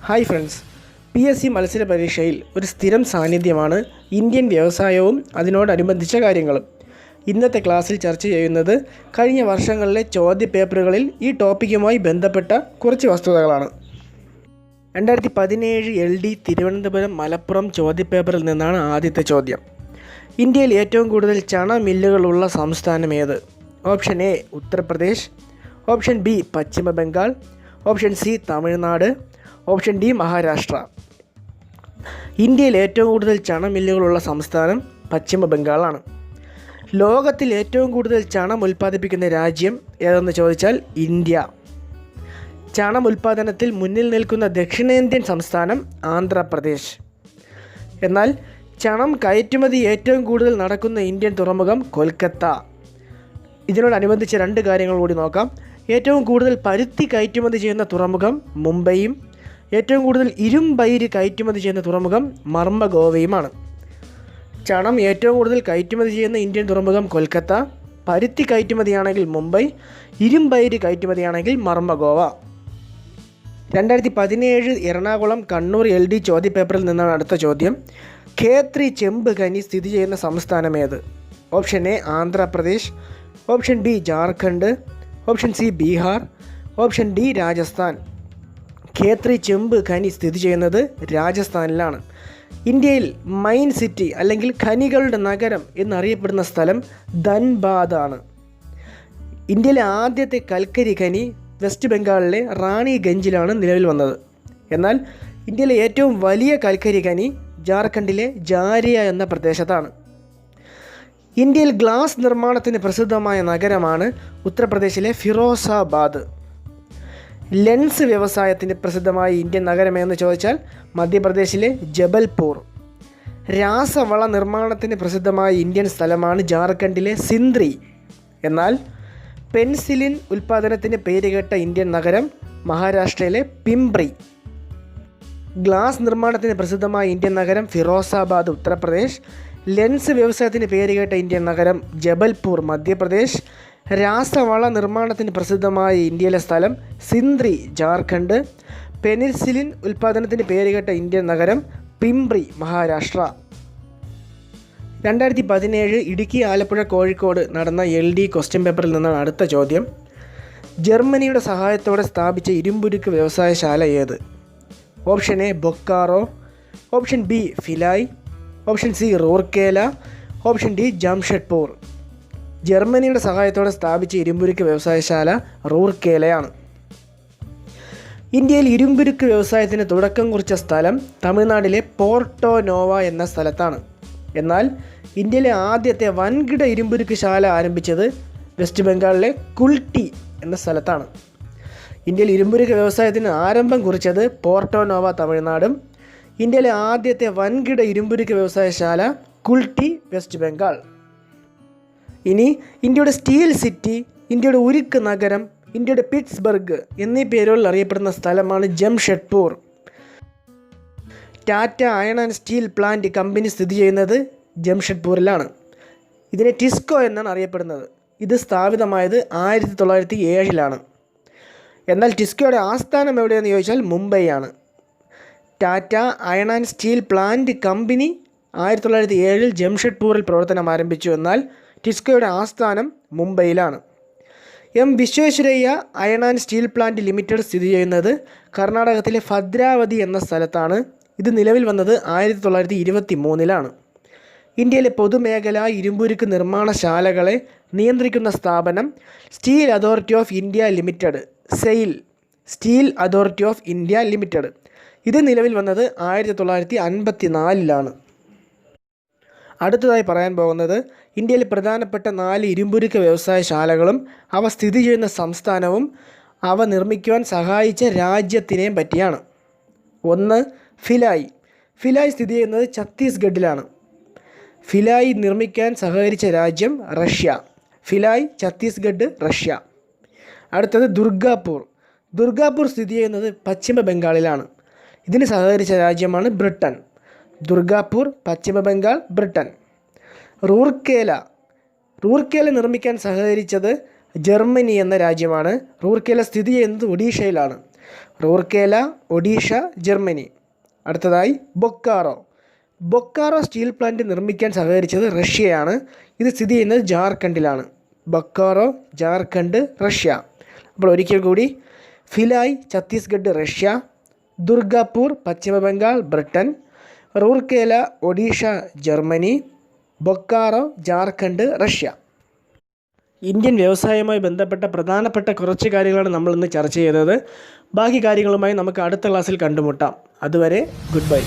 Hi friends, PSC മത്സര പരീക്ഷയിൽ ഒരു സ്ഥിരം സാന്നിധ്യമാണ് ഇന്ത്യൻ വ്യവസായവും അതിനോടനുബന്ധിച്ച കാര്യങ്ങളും. ഇന്നത്തെ ക്ലാസ്സിൽ ചർച്ച ചെയ്യുന്നത് കഴിഞ്ഞ വർഷങ്ങളിലെ ചോദ്യപേപ്പറുകളിൽ ഈ ടോപ്പിക്കുമായി ബന്ധപ്പെട്ട കുറച്ച് വസ്തുതകളാണ്. 2017 LD തിരുവനന്തപുരം മലപ്പുറം ചോദ്യപേപ്പറിൽ നിന്നാണ് ആദ്യത്തെ ചോദ്യം. ഇന്ത്യയിൽ ഏറ്റവും കൂടുതൽ ചണ മില്ലുകളുള്ള സംസ്ഥാനം ഏത്? Option A Uttar Pradesh, option B Paschima Bengal, option C Tamil Nadu, option D Maharashtra. ഇന്ത്യയിൽ ഏറ്റവും കൂടുതൽ ചണ മില്ലുകളുള്ള സംസ്ഥാനം പശ്ചിമ ബംഗാളാണ്. ലോകത്തിൽ ഏറ്റവും കൂടുതൽ ചണം ഉൽപ്പാദിപ്പിക്കുന്ന രാജ്യം ഏതെന്ന് ചോദിച്ചാൽ ഇന്ത്യ. ചണം ഉൽപ്പാദനത്തിൽ മുന്നിൽ നിൽക്കുന്ന ദക്ഷിണേന്ത്യൻ സംസ്ഥാനം ആന്ധ്രാപ്രദേശ്. എന്നാൽ ചണം കയറ്റുമതി ഏറ്റവും കൂടുതൽ നടക്കുന്ന ഇന്ത്യൻ തുറമുഖം കൊൽക്കത്ത. ഇതിനോടനുബന്ധിച്ച് രണ്ട് കാര്യങ്ങൾ കൂടി നോക്കാം. ഏറ്റവും കൂടുതൽ പരുത്തി കയറ്റുമതി ചെയ്യുന്ന തുറമുഖം മുംബൈയും ഏറ്റവും കൂടുതൽ ഇരുമ്പയിര് കയറ്റുമതി ചെയ്യുന്ന തുറമുഖം മർമ്മഗോവയുമാണ്. ചണം ഏറ്റവും കൂടുതൽ കയറ്റുമതി ചെയ്യുന്ന ഇന്ത്യൻ തുറമുഖം കൊൽക്കത്ത, പരുത്തി കയറ്റുമതിയാണെങ്കിൽ മുംബൈ, ഇരുമ്പയിര് കയറ്റുമതിയാണെങ്കിൽ മർമ്മഗോവ. 2017 എറണാകുളം കണ്ണൂർ LD ചോദ്യപേപ്പറിൽ നിന്നാണ് അടുത്ത ചോദ്യം. ഖേത്രി ചെമ്പ് ഖനി സ്ഥിതി ചെയ്യുന്ന സംസ്ഥാനം ഏത്? Option A Andhra Pradesh, option B Jharkhand, option C Bihar, option D Rajasthan. Khetri ചെമ്പ് ഖനി സ്ഥിതി ചെയ്യുന്നത് രാജസ്ഥാനിലാണ്. ഇന്ത്യയിൽ മൈൻ സിറ്റി അല്ലെങ്കിൽ ഖനികളുടെ നഗരം എന്നറിയപ്പെടുന്ന സ്ഥലം ധൻബാദ് ആണ്. ഇന്ത്യയിലെ ആദ്യത്തെ കൽക്കരി ഖനി വെസ്റ്റ് ബംഗാളിലെ റാണിഗഞ്ചിലാണ് നിലവിൽ വന്നത്. എന്നാൽ ഇന്ത്യയിലെ ഏറ്റവും വലിയ കൽക്കരി ഖനി ജാർഖണ്ഡിലെ ജാരിയ എന്ന പ്രദേശത്താണ്. ഇന്ത്യയിൽ ഗ്ലാസ് നിർമ്മാണത്തിന് പ്രസിദ്ധമായ നഗരമാണ് ഉത്തർപ്രദേശിലെ ഫിറോസാബാദ്. ലെൻസ് വ്യവസായത്തിന് പ്രസിദ്ധമായ ഇന്ത്യൻ നഗരമെന്ന് ചോദിച്ചാൽ മധ്യപ്രദേശിലെ ജബൽപൂർ. രാസവള നിർമ്മാണത്തിന് പ്രസിദ്ധമായ ഇന്ത്യൻ സ്ഥലമാണ് ജാർഖണ്ഡിലെ സിന്ദ്രി. എന്നാൽ പെൻസിലിൻ ഉൽപ്പാദനത്തിന് പേരുകേട്ട ഇന്ത്യൻ നഗരം മഹാരാഷ്ട്രയിലെ പിംപ്രി. ഗ്ലാസ് നിർമ്മാണത്തിന് പ്രസിദ്ധമായ ഇന്ത്യൻ നഗരം ഫിറോസാബാദ് ഉത്തർപ്രദേശ്. ലെൻസ് വ്യവസായത്തിന് പേരുകേട്ട ഇന്ത്യൻ നഗരം ജബൽപൂർ മധ്യപ്രദേശ്. രാസവള നിർമ്മാണത്തിന് പ്രസിദ്ധമായ ഇന്ത്യയിലെ സ്ഥലം സിന്ദ്രി ജാർഖണ്ഡ്. പെനിസിലിൻ ഉൽപ്പാദനത്തിന് പേരുകേട്ട ഇന്ത്യൻ നഗരം പിംപ്രി മഹാരാഷ്ട്ര. 2017 ഇടുക്കി ആലപ്പുഴ കോഴിക്കോട് നടന്ന LD ക്വസ്റ്റ്യൻ പേപ്പറിൽ നിന്നാണ് അടുത്ത ചോദ്യം. ജർമ്മനിയുടെ സഹായത്തോടെ സ്ഥാപിച്ച ഇരുമ്പുരുക്ക് വ്യവസായശാല ഏത്? Option A Bokaro, option B Bhilai, option C Rourkela, option D Jamshedpur. ജർമ്മനിയുടെ സഹായത്തോടെ സ്ഥാപിച്ച ഇരുമ്പുരുക്ക് വ്യവസായശാല റൂർക്കേലയാണ്. ഇന്ത്യയിൽ ഇരുമ്പുരുക്ക് വ്യവസായത്തിന് തുടക്കം കുറിച്ച സ്ഥലം തമിഴ്നാട്ടിലെ പോർട്ടോ നോവ എന്ന സ്ഥലത്താണ്. എന്നാൽ ഇന്ത്യയിലെ ആദ്യത്തെ വൻകിട ഇരുമ്പുരുക്ക് ശാല ആരംഭിച്ചത് വെസ്റ്റ് ബംഗാളിലെ കുൾട്ടി എന്ന സ്ഥലത്താണ്. ഇന്ത്യയിൽ ഇരുമ്പുരുക്ക് വ്യവസായത്തിന് ആരംഭം കുറിച്ചത് പോർട്ടോ നോവ തമിഴ്നാടും ഇന്ത്യയിലെ ആദ്യത്തെ വൻകിട ഇരുമ്പുരുക്ക് വ്യവസായശാല കുൾട്ടി വെസ്റ്റ് ബംഗാൾ. ഇനി ഇന്ത്യയുടെ സ്റ്റീൽ സിറ്റി, ഇന്ത്യയുടെ ഉരുക്ക് നഗരം, ഇന്ത്യയുടെ പിറ്റ്സ്ബർഗ് എന്നീ പേരുകളിൽ അറിയപ്പെടുന്ന സ്ഥലമാണ് Jamshedpur. Tata iron and steel plant company സ്ഥിതി ചെയ്യുന്നത് ജംഷഡ്പൂരിലാണ്. ഇതിനെ ടിസ്കോ എന്നാണ് അറിയപ്പെടുന്നത്. ഇത് സ്ഥാപിതമായത് 1907 എന്നാൽ ടിസ്കോയുടെ ആസ്ഥാനം എവിടെയെന്ന് ചോദിച്ചാൽ മുംബൈയാണ്. Tata iron and steel plant company 1907 ജംഷഡ്പൂരിൽ പ്രവർത്തനം ആരംഭിച്ചു. എന്നാൽ ടിസ്കോയുടെ ആസ്ഥാനം മുംബൈയിലാണ്. Visvesvaraya iron and steel plant limited സ്ഥിതി ചെയ്യുന്നത് കർണാടകത്തിലെ ഭദ്രാവതി എന്ന സ്ഥലത്താണ്. ഇത് നിലവിൽ വന്നത് 1923 ഇന്ത്യയിലെ പൊതുമേഖലാ ഇരുമ്പുരുക്ക് നിർമ്മാണശാലകളെ നിയന്ത്രിക്കുന്ന സ്ഥാപനം steel authority of India limited, sale. Steel authority of India limited. ഇത് നിലവിൽ വന്നത് 1954 അടുത്തതായി പറയാൻ പോകുന്നത് ഇന്ത്യയിലെ പ്രധാനപ്പെട്ട 4 ഇരുമ്പുരുക്ക് വ്യവസായശാലകളും അവ സ്ഥിതി ചെയ്യുന്ന സംസ്ഥാനവും അവ നിർമ്മിക്കുവാൻ സഹായിച്ച രാജ്യത്തിനെയും പറ്റിയാണ്. 1 ഫിലായ്. ഫിലായ് സ്ഥിതി ചെയ്യുന്നത് ഛത്തീസ്ഗഡിലാണ്. ഫിലായ് നിർമ്മിക്കാൻ സഹകരിച്ച രാജ്യം റഷ്യ. ഫിലായ്, ഛത്തീസ്ഗഡ്, റഷ്യ. അടുത്തത് ദുർഗാപൂർ. ദുർഗാപൂർ സ്ഥിതി ചെയ്യുന്നത് പശ്ചിമ ബംഗാളിലാണ്. ഇതിന് സഹകരിച്ച രാജ്യമാണ് ബ്രിട്ടൻ. ദുർഗാപൂർ, പശ്ചിമ ബംഗാൾ, ബ്രിട്ടൻ. റൂർക്കേല. റൂർക്കേല നിർമ്മിക്കാൻ സഹകരിച്ചത് ജർമ്മനി എന്ന രാജ്യമാണ്. റൂർക്കേല സ്ഥിതി ചെയ്യുന്നത് ഒഡീഷയിലാണ്. റൂർക്കേല, ഒഡീഷ, ജർമ്മനി. അടുത്തതായി ബൊക്കാറോ സ്റ്റീൽ പ്ലാന്റ് നിർമ്മിക്കാൻ സഹകരിച്ചത് റഷ്യയാണ്. ഇത് സ്ഥിതി ചെയ്യുന്നത് ജാർഖണ്ഡിലാണ്. ബൊക്കാറോ, ജാർഖണ്ഡ്, റഷ്യ. അപ്പോൾ ഒരിക്കൽ കൂടി, Bhilai Chhattisgarh, Russia. Durgapur Paschima Bengal, Britain. Rourkela Odisha, Germany. Bokaro, Jharkhand, Russia. Indian വ്യവസായവുമായി ബന്ധപ്പെട്ട പ്രധാനപ്പെട്ട കുറച്ച് കാര്യങ്ങളാണ് നമ്മളിന്ന് ചർച്ച ചെയ്തത്. ബാക്കി കാര്യങ്ങളുമായി നമുക്ക് അടുത്ത ക്ലാസ്സിൽ കണ്ടുമുട്ടാം. അതുവരെ ഗുഡ് ബൈ.